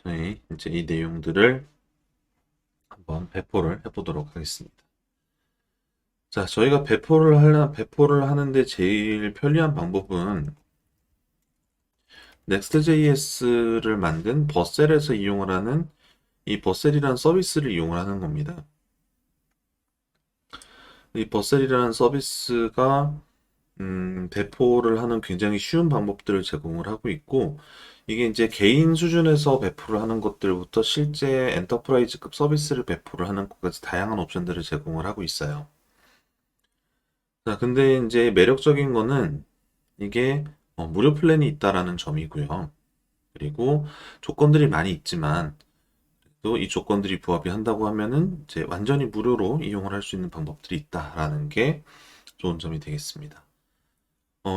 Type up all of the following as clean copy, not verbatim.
저희 이제 이 내용들을 한번 배포를 해보도록 하겠습니다. 자, 저희가 배포를 하는데 제일 편리한 방법은 Next.js를 만든 버셀에서 이용을 하는 이 버셀이라는 서비스를 이용을 하는 겁니다. 이 버셀이라는 서비스가 배포를 하는 굉장히 쉬운 방법들을 제공을 하고 있고, 이게 이제 개인 수준에서 배포를 하는 것들부터 실제 엔터프라이즈급 서비스를 배포를 하는 것까지 다양한 옵션들을 제공을 하고 있어요. 자, 근데 이제 매력적인 거는 이게 무료 플랜이 있다라는 점이고요. 그리고 조건들이 많이 있지만 또 이 조건들이 부합이 한다고 하면은 이제 완전히 무료로 이용을 할 수 있는 방법들이 있다라는 게 좋은 점이 되겠습니다.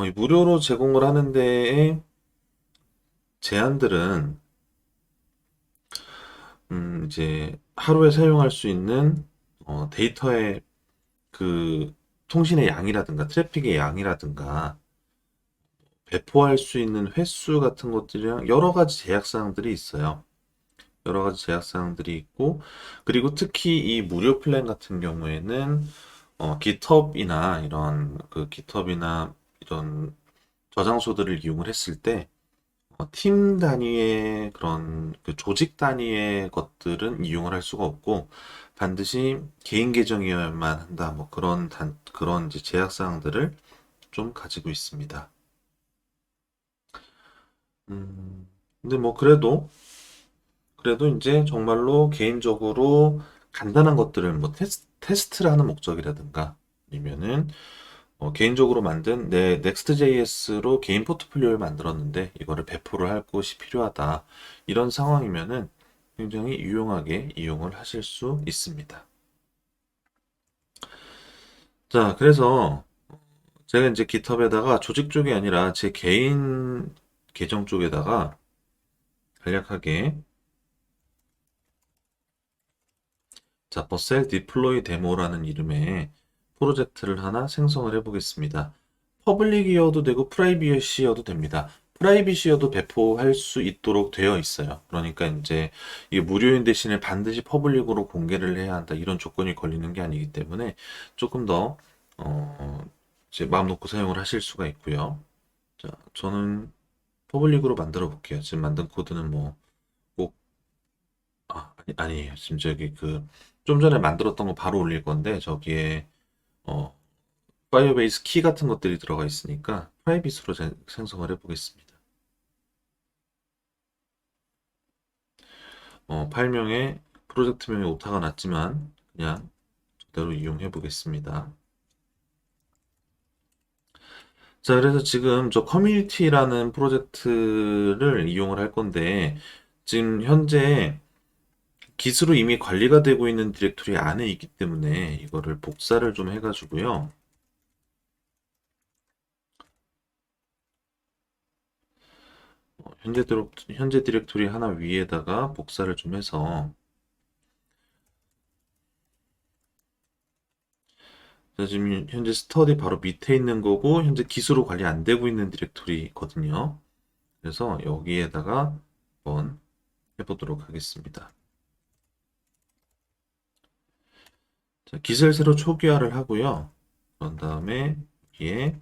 이 무료로 제공을 하는 데에 제한들은 이제 하루에 사용할 수 있는 데이터의 그 통신의 양이라든가 트래픽의 양이라든가 배포할 수 있는 횟수 같은 것들이랑 여러 가지 제약 사항들이 있어요. 여러 가지 제약 사항들이 있고, 그리고 특히 이 무료 플랜 같은 경우에는 GitHub이나 이런 저장소들을 이용을 했을 때 팀 단위의 그런 그 조직 단위의 것들은 이용을 할 수가 없고 반드시 개인 계정이어야만 한다. 뭐 그런 이제 제약 사항들을 좀 가지고 있습니다. 음, 근데 뭐 그래도 이제 정말로 개인적으로 간단한 것들을 뭐 테스트를 하는 목적이라든가 아니면은 개인적으로 만든 내 Next.js로 개인 포트폴리오를 만들었는데 이거를 배포를 할 곳이 필요하다. 이런 상황이면은 굉장히 유용하게 이용을 하실 수 있습니다. 자, 그래서 제가 이제 GitHub에다가 조직 쪽이 아니라 제 개인 계정 쪽에다가 간략하게 자, 버셀 디플로이 데모라는 이름의 프로젝트를 하나 생성을 해보겠습니다. 퍼블릭이어도 되고 프라이빗이어도 됩니다. 프라이빗이어도 배포할 수 있도록 되어 있어요. 그러니까 이제 이게 무료인 대신에 반드시 퍼블릭으로 공개를 해야 한다. 이런 조건이 걸리는 게 아니기 때문에 조금 더 이제 마음 놓고 사용을 하실 수가 있고요. 자, 저는 퍼블릭으로 만들어 볼게요. 지금 만든 코드는 뭐 꼭 아니에요. 지금 저기 좀 전에 만들었던 거 바로 올릴 건데 저기에 어 파이어베이스 키 같은 것들이 들어가 있으니까 프라이빗으로 생성을 해보겠습니다. 파일명에 프로젝트명에 오타가 났지만 그냥 그대로 이용해 보겠습니다. 자, 그래서 지금 저 커뮤니티라는 프로젝트를 이용을 할 건데 지금 현재 기수로 이미 관리가 되고 있는 디렉토리 안에 있기 때문에 이거를 복사를 좀 해가지고요. 현재 디렉토리 하나 위에다가 복사를 좀 해서 자, 지금 현재 스터디 바로 밑에 있는 거고 현재 기수로 관리 안 되고 있는 디렉토리거든요. 그래서 여기에다가 한번 해보도록 하겠습니다. 자, 깃을 새로 초기화를 하고요. 그런 다음에 여기에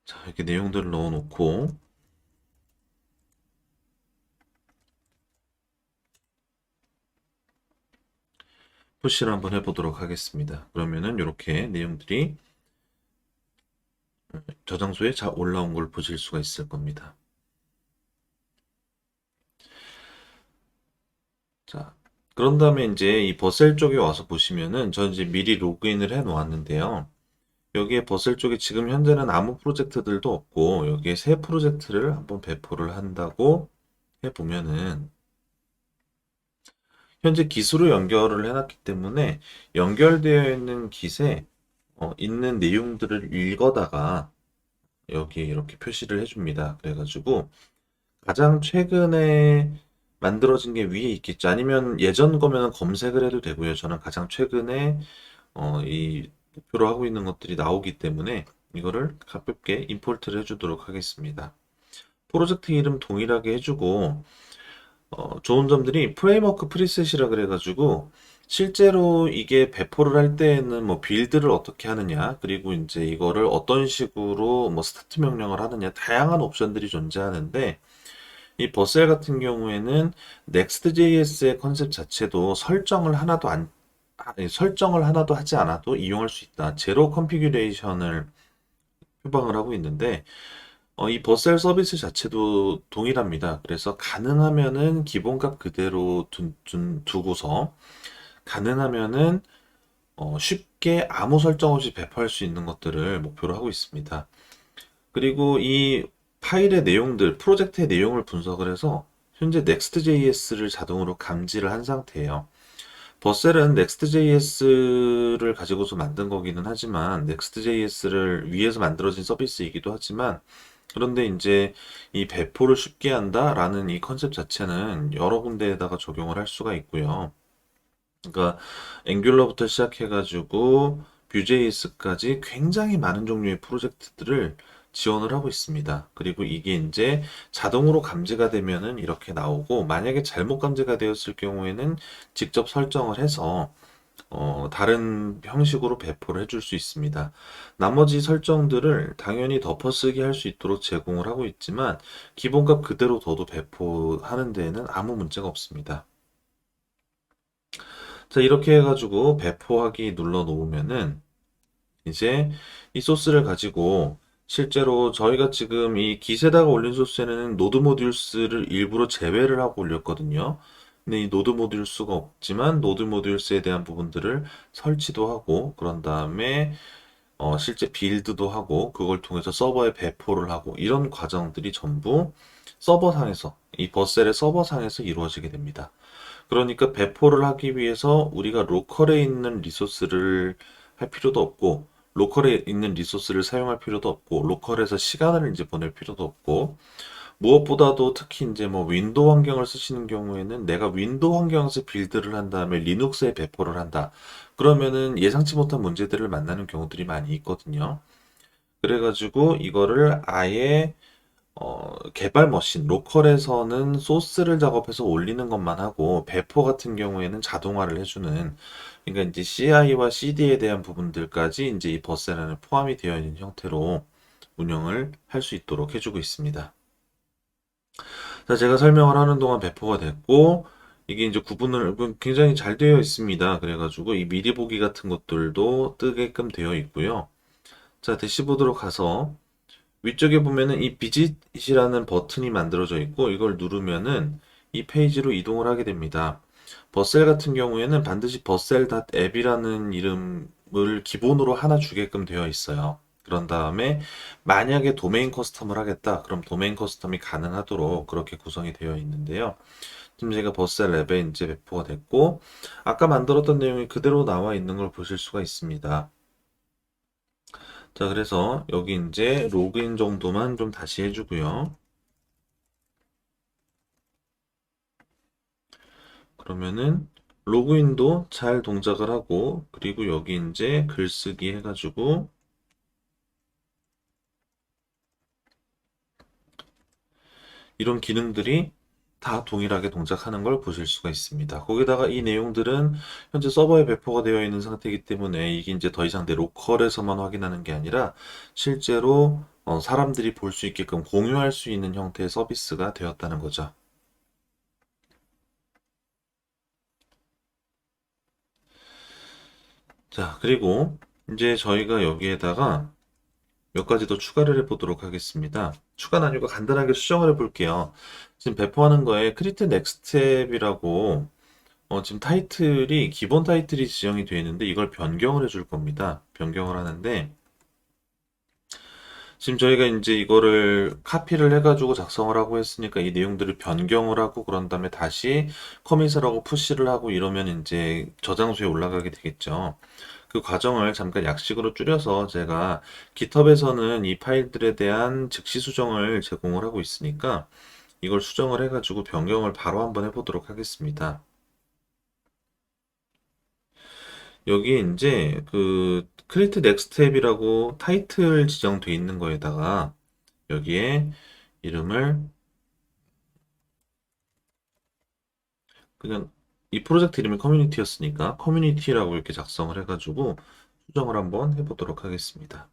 자, 이렇게 내용들을 넣어놓고 푸시를 한번 해보도록 하겠습니다. 그러면은 이렇게 내용들이 저장소에 잘 올라온 걸 보실 수가 있을 겁니다. 자, 그런 다음에 이제 이 버셀 쪽에 와서 보시면은 저 이제 미리 로그인을 해 놓았는데요. 여기에 버셀 쪽에 지금 현재는 아무 프로젝트들도 없고 여기에 새 프로젝트를 한번 배포를 한다고 해보면은 현재 기수로 연결을 해놨기 때문에 연결되어 있는 깃에 있는 내용들을 읽어다가 여기에 이렇게 표시를 해줍니다. 그래가지고 가장 최근에 만들어진 게 위에 있겠죠. 아니면 예전 거면 검색을 해도 되고요. 저는 가장 최근에 이 목표로 하고 있는 것들이 나오기 때문에 이거를 가볍게 임포트를 해주도록 하겠습니다. 프로젝트 이름 동일하게 해주고 좋은 점들이 프레임워크 프리셋이라 그래가지고 실제로 이게 배포를 할 때에는 뭐 빌드를 어떻게 하느냐, 그리고 이제 이거를 어떤 식으로 뭐 스타트 명령을 하느냐, 다양한 옵션들이 존재하는데 이 버셀 같은 경우에는 Next.js의 컨셉 자체도 설정을 하나도 하지 않아도 이용할 수 있다. 제로 컨피규레이션을 표방을 하고 있는데 이 버셀 서비스 자체도 동일합니다. 그래서 가능하면은 기본값 그대로 두고서 가능하면은 쉽게 아무 설정 없이 배포할 수 있는 것들을 목표로 하고 있습니다. 그리고 이 파일의 내용들, 프로젝트의 내용을 분석을 해서 현재 Next.js를 자동으로 감지를 한 상태예요. 버셀은 Next.js를 가지고서 만든 거기는 하지만 Next.js를 위해서 만들어진 서비스이기도 하지만 그런데 이제 이 배포를 쉽게 한다라는 이 컨셉 자체는 여러 군데에다가 적용을 할 수가 있고요. 그러니까 앵귤러부터 시작해가지고 뷰제이스까지 굉장히 많은 종류의 프로젝트들을 지원을 하고 있습니다. 그리고 이게 이제 자동으로 감지가 되면은 이렇게 나오고 만약에 잘못 감지가 되었을 경우에는 직접 설정을 해서 다른 형식으로 배포를 해줄 수 있습니다. 나머지 설정들을 당연히 덮어쓰기 할 수 있도록 제공을 하고 있지만 기본값 그대로 둬도 배포하는 데에는 아무 문제가 없습니다. 자, 이렇게 해가지고 배포하기 눌러 놓으면은 이제 이 소스를 가지고 실제로 저희가 지금 이 기세다가 올린 소스에는 노드 모듈스를 일부러 제외를 하고 올렸거든요. 근데 이 노드 모듈스가 없지만 노드 모듈스에 대한 부분들을 설치도 하고 그런 다음에 실제 빌드도 하고 그걸 통해서 서버에 배포를 하고 이런 과정들이 전부 서버상에서 이 버셀의 서버상에서 이루어지게 됩니다. 그러니까 배포를 하기 위해서 우리가 로컬에 있는 리소스를 할 필요도 없고, 로컬에 있는 리소스를 사용할 필요도 없고, 로컬에서 시간을 이제 보낼 필요도 없고, 무엇보다도 특히 이제 뭐 윈도우 환경을 쓰시는 경우에는 내가 윈도우 환경에서 빌드를 한 다음에 리눅스에 배포를 한다. 그러면은 예상치 못한 문제들을 만나는 경우들이 많이 있거든요. 그래가지고 이거를 아예 개발 머신, 로컬에서는 소스를 작업해서 올리는 것만 하고, 배포 같은 경우에는 자동화를 해주는, 그러니까 이제 CI와 CD에 대한 부분들까지 이제 이 버스 안에 포함이 되어 있는 형태로 운영을 할 수 있도록 해주고 있습니다. 자, 제가 설명을 하는 동안 배포가 됐고, 이게 이제 구분을 굉장히 잘 되어 있습니다. 그래가지고 이 미리 보기 같은 것들도 뜨게끔 되어 있고요. 자, 대시보드로 가서 위쪽에 보면은 이 비짓이라는 버튼이 만들어져 있고 이걸 누르면은 이 페이지로 이동을 하게 됩니다. 버셀 같은 경우에는 반드시 버셀.app이라는 이름을 기본으로 하나 주게끔 되어 있어요. 그런 다음에 만약에 도메인 커스텀을 하겠다. 그럼 도메인 커스텀이 가능하도록 그렇게 구성이 되어 있는데요. 지금 제가 버셀 앱에 이제 배포가 됐고 아까 만들었던 내용이 그대로 나와 있는 걸 보실 수가 있습니다. 자, 그래서 여기 이제 로그인 정도만 좀 다시 해주고요. 그러면은 로그인도 잘 동작을 하고, 그리고 여기 이제 글쓰기 해가지고, 이런 기능들이 다 동일하게 동작하는 걸 보실 수가 있습니다. 거기다가 이 내용들은 현재 서버에 배포가 되어 있는 상태이기 때문에 이게 이제 더 이상 내 로컬에서만 확인하는 게 아니라 실제로 사람들이 볼 수 있게끔 공유할 수 있는 형태의 서비스가 되었다는 거죠. 자, 그리고 이제 저희가 여기에다가 몇 가지 더 추가를 해보도록 하겠습니다. 추가는 아니고 간단하게 수정을 해볼게요. 지금 배포하는 거에 크리트 넥스트 앱이라고 지금 타이틀이 기본 타이틀이 지정이 되어 있는데 이걸 변경을 해줄 겁니다. 변경을 하는데 지금 저희가 이제 이거를 카피를 해가지고 작성을 하고 했으니까 이 내용들을 변경을 하고 그런 다음에 다시 커밋을 하고 푸시를 하고 이러면 이제 저장소에 올라가게 되겠죠. 그 과정을 잠깐 약식으로 줄여서 제가 GitHub에서는 이 파일들에 대한 즉시 수정을 제공을 하고 있으니까 이걸 수정을 해가지고 변경을 바로 한번 해보도록 하겠습니다. 여기 이제 그 크리에이트 넥스트 탭이라고 타이틀 지정돼 있는 거에다가 여기에 이름을 그냥 이 프로젝트 이름이 커뮤니티였으니까 커뮤니티라고 이렇게 작성을 해가지고 수정을 한번 해보도록 하겠습니다.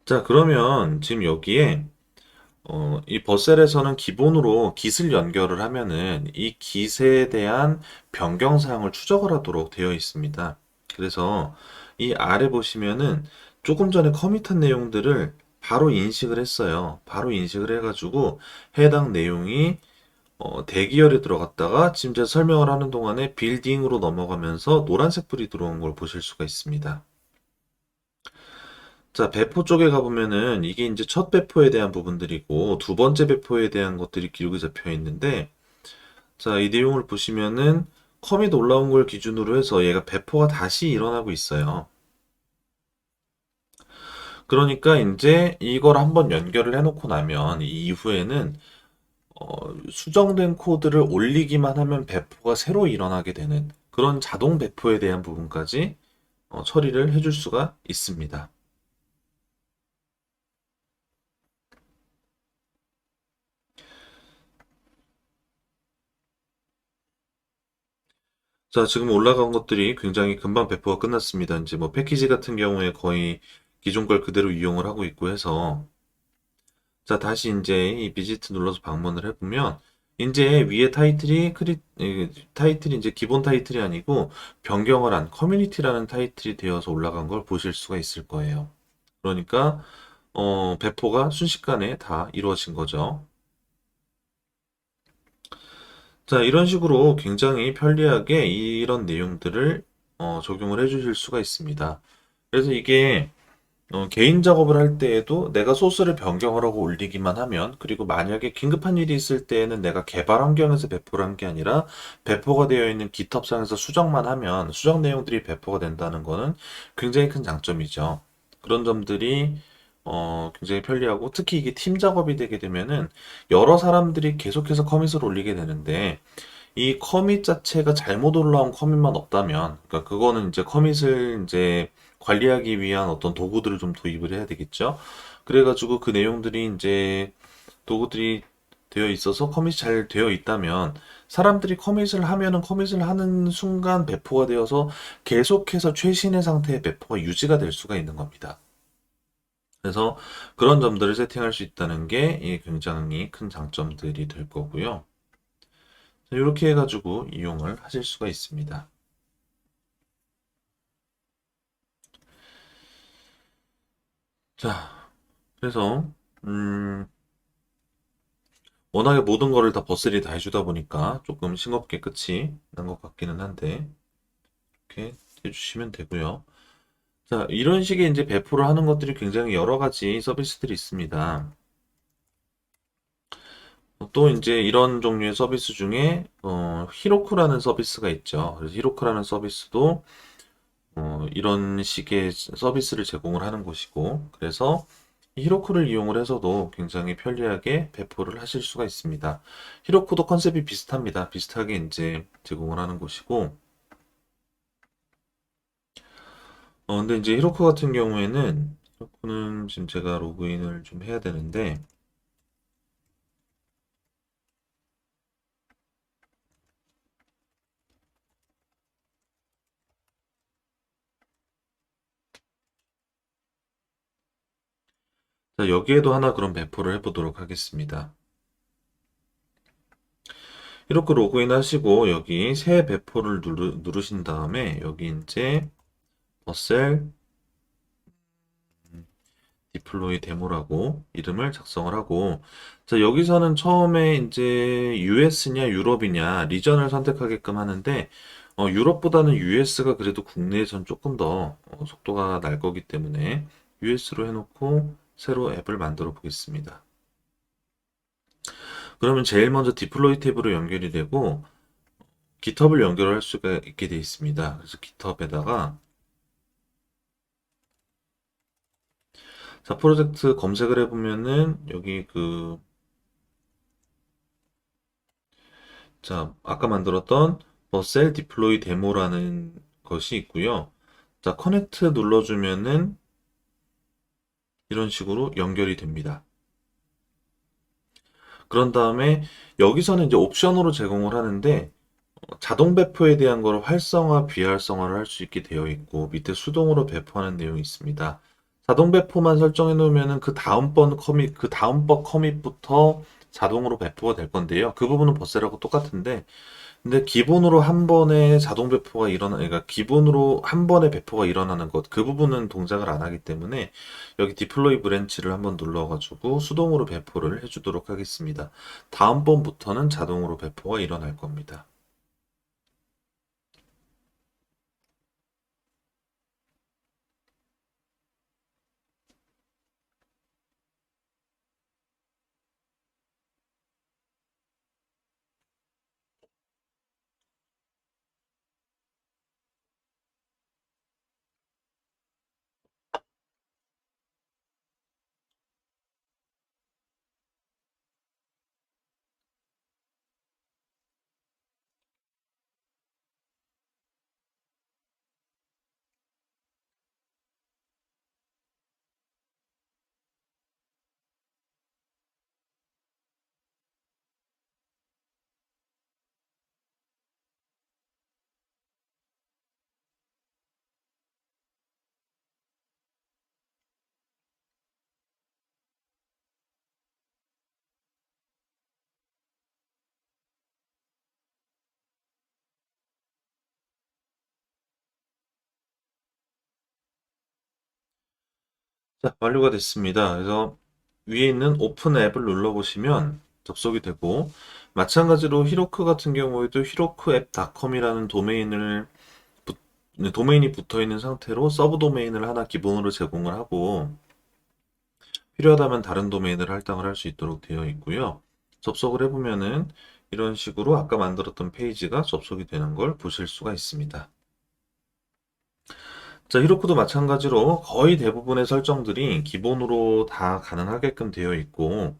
자, 그러면 지금 여기에 이 버셀에서는 기본으로 깃을 연결을 하면은 이 깃에 대한 변경 사항을 추적을 하도록 되어 있습니다. 그래서 이 아래 보시면은 조금 전에 커밋한 내용들을 바로 인식을 했어요. 바로 인식을 해가지고 해당 내용이 대기열에 들어갔다가 지금 제가 설명을 하는 동안에 빌딩으로 넘어가면서 노란색 불이 들어온 걸 보실 수가 있습니다. 자, 배포 쪽에 가보면은 이게 이제 첫 배포에 대한 부분들이고 두 번째 배포에 대한 것들이 기록이 잡혀 있는데 자, 이 내용을 보시면은 커밋 올라온 걸 기준으로 해서 얘가 배포가 다시 일어나고 있어요. 그러니까 이제 이걸 한번 연결을 해놓고 나면 이 이후에는 수정된 코드를 올리기만 하면 배포가 새로 일어나게 되는 그런 자동 배포에 대한 부분까지 처리를 해줄 수가 있습니다. 자, 지금 올라간 것들이 굉장히 금방 배포가 끝났습니다. 이제 뭐 패키지 같은 경우에 거의 기존 걸 그대로 이용을 하고 있고 해서 자, 다시 이제 이 비지트 눌러서 방문을 해보면 이제 위에 타이틀이 이제 기본 타이틀이 아니고 변경을 한 커뮤니티라는 타이틀이 되어서 올라간 걸 보실 수가 있을 거예요. 그러니까 배포가 순식간에 다 이루어진 거죠. 자, 이런 식으로 굉장히 편리하게 이런 내용들을 적용을 해 주실 수가 있습니다. 그래서 이게 개인 작업을 할 때에도 내가 소스를 변경을 하고 올리기만 하면, 그리고 만약에 긴급한 일이 있을 때에는 내가 개발 환경에서 배포를 한 게 아니라 배포가 되어 있는 GitHub상에서 수정만 하면 수정 내용들이 배포가 된다는 거는 굉장히 큰 장점이죠. 그런 점들이 굉장히 편리하고 특히 이게 팀 작업이 되게 되면은 여러 사람들이 계속해서 커밋을 올리게 되는데 이 커밋 자체가 잘못 올라온 커밋만 없다면, 그러니까 그거는 이제 커밋을 이제 관리하기 위한 어떤 도구들을 좀 도입을 해야 되겠죠. 그래가지고 그 내용들이 이제 도구들이 되어 있어서 커밋이 잘 되어 있다면 사람들이 커밋을 하면은 커밋을 하는 순간 배포가 되어서 계속해서 최신의 상태의 배포가 유지가 될 수가 있는 겁니다. 그래서 그런 점들을 세팅할 수 있다는 게 굉장히 큰 장점들이 될 거고요. 이렇게 해가지고 이용을 하실 수가 있습니다. 자, 그래서 음, 워낙에 모든 거를 다 버슬이 다 해주다 보니까 조금 싱겁게 끝이 난 것 같기는 한데 이렇게 해주시면 되고요. 자, 이런 식의 이제 배포를 하는 것들이 굉장히 여러 가지 서비스들이 있습니다. 또 이제 이런 종류의 서비스 중에 히로쿠라는 서비스가 있죠. 그래서 히로쿠라는 서비스도 이런 식의 서비스를 제공을 하는 곳이고, 그래서 이 히로쿠를 이용을 해서도 굉장히 편리하게 배포를 하실 수가 있습니다. 히로쿠도 컨셉이 비슷합니다. 비슷하게 이제 제공을 하는 곳이고, 근데 이제 히로쿠 같은 경우에는, 히로쿠는 지금 제가 로그인을 좀 해야 되는데, 자, 여기에도 하나 그럼 배포를 해보도록 하겠습니다. 히로쿠 로그인 하시고, 여기 새 배포를 누르신 다음에, 여기 이제, 버셀 디플로이 데모라고 이름을 작성을 하고 자 여기서는 처음에 이제 US냐 유럽이냐 리전을 선택하게끔 하는데 유럽보다는 US가 그래도 국내에선 조금 더 속도가 날 거기 때문에 US로 해놓고 새로 앱을 만들어 보겠습니다. 그러면 제일 먼저 디플로이 탭으로 연결이 되고 GitHub을 연결할 수가 있게 되어 있습니다. 그래서 GitHub에다가 자, 프로젝트 검색을 해보면은 여기 자, 아까 만들었던 버셀 디플로이 데모라는 것이 있고요. 자, 커넥트 눌러주면은 이런 식으로 연결이 됩니다. 그런 다음에 여기서는 이제 옵션으로 제공을 하는데 자동 배포에 대한 걸 활성화, 비활성화를 할 수 있게 되어 있고 밑에 수동으로 배포하는 내용이 있습니다. 자동 배포만 설정해 놓으면은 그 다음번 커밋부터 자동으로 배포가 될 건데요. 그 부분은 버셀하고 똑같은데 근데 기본으로 한 번에 자동 배포가 그러니까 기본으로 한 번에 배포가 일어나는 것, 그 부분은 동작을 안 하기 때문에 여기 디플로이 브랜치를 한번 눌러가지고 수동으로 배포를 해주도록 하겠습니다. 다음번부터는 자동으로 배포가 일어날 겁니다. 자, 완료가 됐습니다. 그래서 위에 있는 오픈 앱을 눌러보시면 접속이 되고, 마찬가지로 히로크 같은 경우에도 히로크앱닷컴이라는 도메인이 붙어 있는 상태로 서브 도메인을 하나 기본으로 제공을 하고, 필요하다면 다른 도메인을 할당을 할 수 있도록 되어 있고요. 접속을 해보면은 이런 식으로 아까 만들었던 페이지가 접속이 되는 걸 보실 수가 있습니다. 자, 히로쿠도 마찬가지로 거의 대부분의 설정들이 기본으로 다 가능하게끔 되어 있고,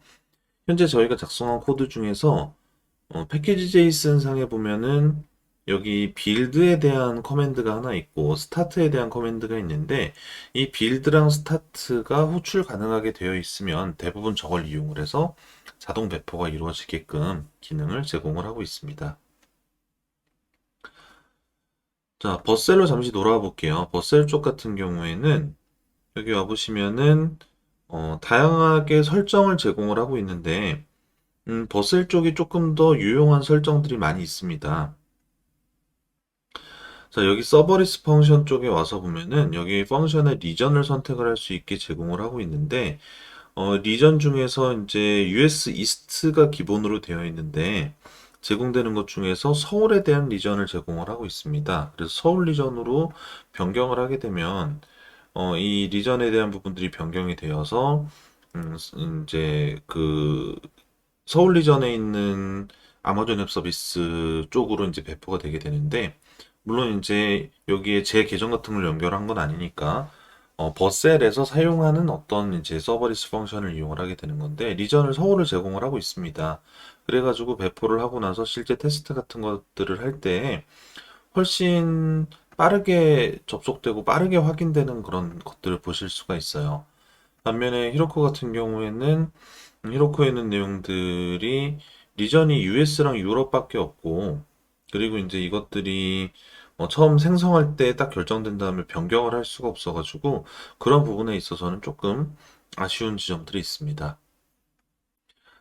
현재 저희가 작성한 코드 중에서 패키지 제이슨 상에 보면은 여기 빌드에 대한 커맨드가 하나 있고 스타트에 대한 커맨드가 있는데 이 빌드랑 스타트가 호출 가능하게 되어 있으면 대부분 저걸 이용을 해서 자동 배포가 이루어지게끔 기능을 제공을 하고 있습니다. 자, 버셀로 잠시 돌아와 볼게요. 버셀 쪽 같은 경우에는 여기 와보시면은 다양하게 설정을 제공을 하고 있는데 버셀 쪽이 조금 더 유용한 설정들이 많이 있습니다. 자, 여기 서버리스 펑션 쪽에 와서 보면은 여기 펑션의 리전을 선택을 할 수 있게 제공을 하고 있는데 리전 중에서 이제 US 이스트가 기본으로 되어 있는데 제공되는 것 중에서 서울에 대한 리전을 제공을 하고 있습니다. 그래서 서울 리전으로 변경을 하게 되면 이 리전에 대한 부분들이 변경이 되어서 이제 서울 리전에 있는 아마존 웹 서비스 쪽으로 이제 배포가 되게 되는데, 물론 이제 여기에 제 계정 같은 걸 연결한 건 아니니까, 버셀에서 사용하는 어떤 이제 서버리스 펑션을 이용을 하게 되는 건데, 리전을 서울을 제공을 하고 있습니다. 그래가지고 배포를 하고 나서 실제 테스트 같은 것들을 할 때 훨씬 빠르게 접속되고 빠르게 확인되는 그런 것들을 보실 수가 있어요. 반면에 히로코 같은 경우에는 히로코에 있는 내용들이 리전이 US랑 유럽밖에 없고 그리고 이제 이것들이 처음 생성할 때 딱 결정된 다음에 변경을 할 수가 없어가지고 그런 부분에 있어서는 조금 아쉬운 지점들이 있습니다.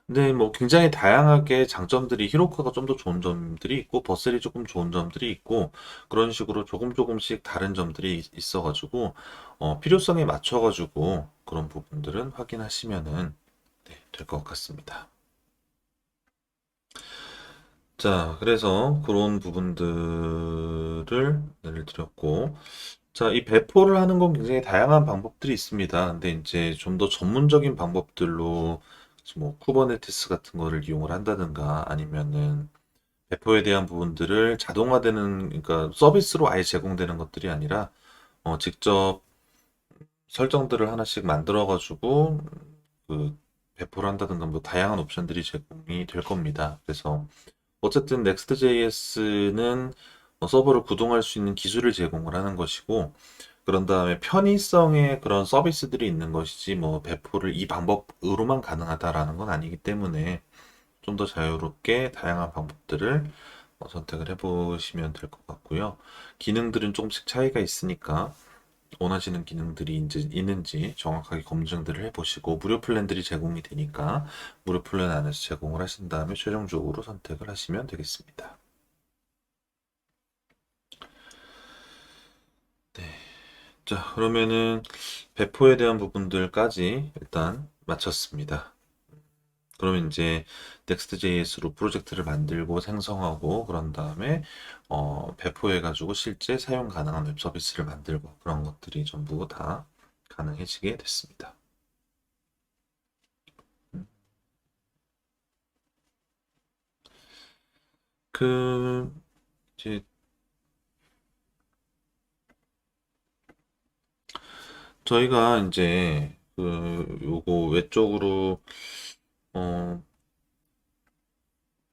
근데 뭐 굉장히 다양하게 장점들이 히로카가 좀 더 좋은 점들이 있고 버셀이 조금 좋은 점들이 있고 그런 식으로 조금 조금씩 다른 점들이 있어가지고 필요성에 맞춰가지고 그런 부분들은 확인하시면은 네, 될 것 같습니다. 자, 그래서 그런 부분들을 예를 드렸고 자, 이 배포를 하는 건 굉장히 다양한 방법들이 있습니다. 근데 이제 좀 더 전문적인 방법들로 뭐 쿠버네티스 같은 거를 이용을 한다든가 아니면은 배포에 대한 부분들을 자동화되는 그러니까 서비스로 아예 제공되는 것들이 아니라 직접 설정들을 하나씩 만들어가지고 그 배포를 한다든가 뭐 다양한 옵션들이 제공이 될 겁니다. 그래서 어쨌든 Next.js는 서버를 구동할 수 있는 기술을 제공을 하는 것이고, 그런 다음에 편의성의 그런 서비스들이 있는 것이지, 뭐 배포를 이 방법으로만 가능하다라는 건 아니기 때문에 좀 더 자유롭게 다양한 방법들을 선택을 해보시면 될 것 같고요. 기능들은 조금씩 차이가 있으니까 원하시는 기능들이 이제 있는지 정확하게 검증들을 해보시고, 무료 플랜들이 제공이 되니까 무료 플랜 안에서 제공을 하신 다음에 최종적으로 선택을 하시면 되겠습니다. 네. 자, 그러면은 배포에 대한 부분들까지 일단 마쳤습니다. 그러면 이제 Next.js로 프로젝트를 만들고 생성하고 그런 다음에 배포해가지고 실제 사용 가능한 웹 서비스를 만들고 그런 것들이 전부 다 가능해지게 됐습니다. 그 이제 저희가 이제 그 요거 외적으로 어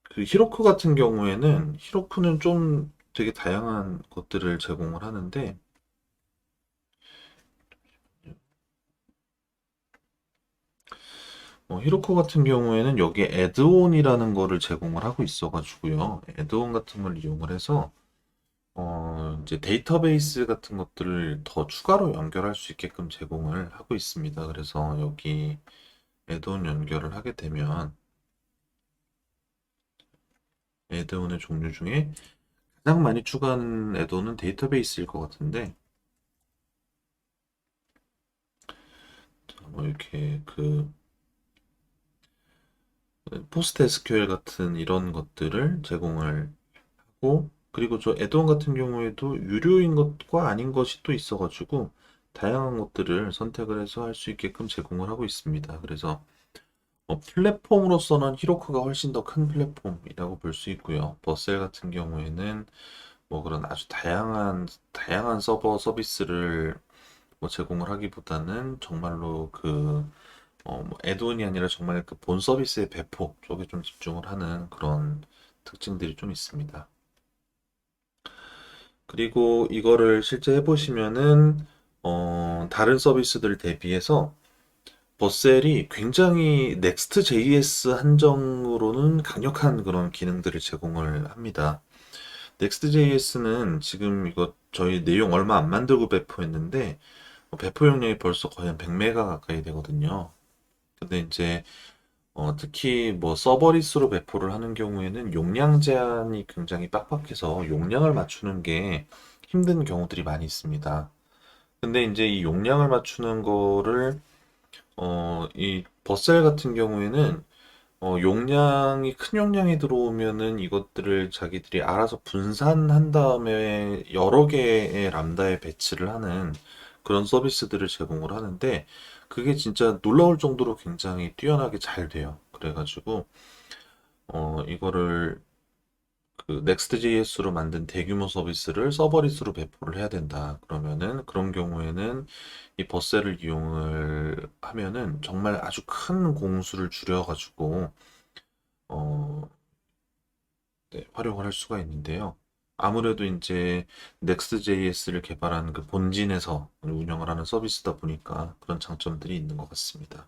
그 히로크 같은 경우에는 히로크는 좀 되게 다양한 것들을 제공을 하는데 히로코 같은 경우에는 여기에 애드온이라는 거를 제공을 하고 있어가지고요. 애드온 같은 걸 이용을 해서 이제 데이터베이스 같은 것들을 더 추가로 연결할 수 있게끔 제공을 하고 있습니다. 그래서 여기 애드온 연결을 하게 되면 애드온의 종류 중에 가장 많이 추가하는 애드온은 데이터베이스일 것 같은데 뭐 이렇게 그 포스트 SQL 같은 이런 것들을 제공을 하고, 그리고 저 애드온 같은 경우에도 유료인 것과 아닌 것이 또 있어가지고 다양한 것들을 선택을 해서 할 수 있게끔 제공을 하고 있습니다. 그래서 플랫폼으로서는 히로크가 훨씬 더 큰 플랫폼이라고 볼 수 있고요. 버셀 같은 경우에는 뭐 그런 아주 다양한 서버 서비스를 뭐 제공을 하기보다는 정말로 뭐 애드온이 아니라 정말 그 본 서비스의 배포 쪽에 좀 집중을 하는 그런 특징들이 좀 있습니다. 그리고 이거를 실제 해보시면은 다른 서비스들 대비해서 버셀이 굉장히 Next.js 한정으로는 강력한 그런 기능들을 제공을 합니다. Next.js는 지금 이거 저희 내용 얼마 안 만들고 배포했는데 배포 용량이 벌써 거의 한 100메가 가까이 되거든요. 근데 이제 특히 뭐 서버리스로 배포를 하는 경우에는 용량 제한이 굉장히 빡빡해서 용량을 맞추는 게 힘든 경우들이 많이 있습니다. 근데 이제 이 용량을 맞추는 거를 이 버셀 같은 경우에는 용량이 큰 용량이 들어오면은 이것들을 자기들이 알아서 분산한 다음에 여러 개의 람다에 배치를 하는 그런 서비스들을 제공을 하는데 그게 진짜 놀라울 정도로 굉장히 뛰어나게 잘 돼요. 그래가지고 이거를 그 Next.js로 만든 대규모 서비스를 서버리스로 배포를 해야 된다. 그러면은 그런 경우에는 이 버셀을 이용을 하면은 정말 아주 큰 공수를 줄여가지고 어, 네, 활용을 할 수가 있는데요. 아무래도 이제 Next.js를 개발한 그 본진에서 운영을 하는 서비스다 보니까 그런 장점들이 있는 것 같습니다.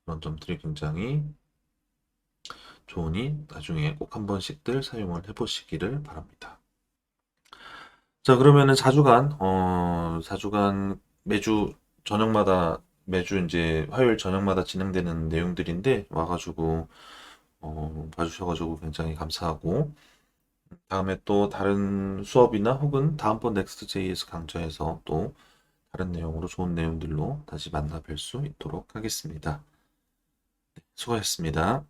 그런 점들이 굉장히 좋으니 나중에 꼭 한 번씩들 사용을 해보시기를 바랍니다. 자, 그러면은 4주간 매주 이제 화요일 저녁마다 진행되는 내용들인데 와가지고 봐주셔가지고 굉장히 감사하고 다음에 또 다른 수업이나 혹은 다음번 Next.js 강좌에서 또 다른 내용으로 좋은 내용들로 다시 만나 뵐 수 있도록 하겠습니다. 수고하셨습니다.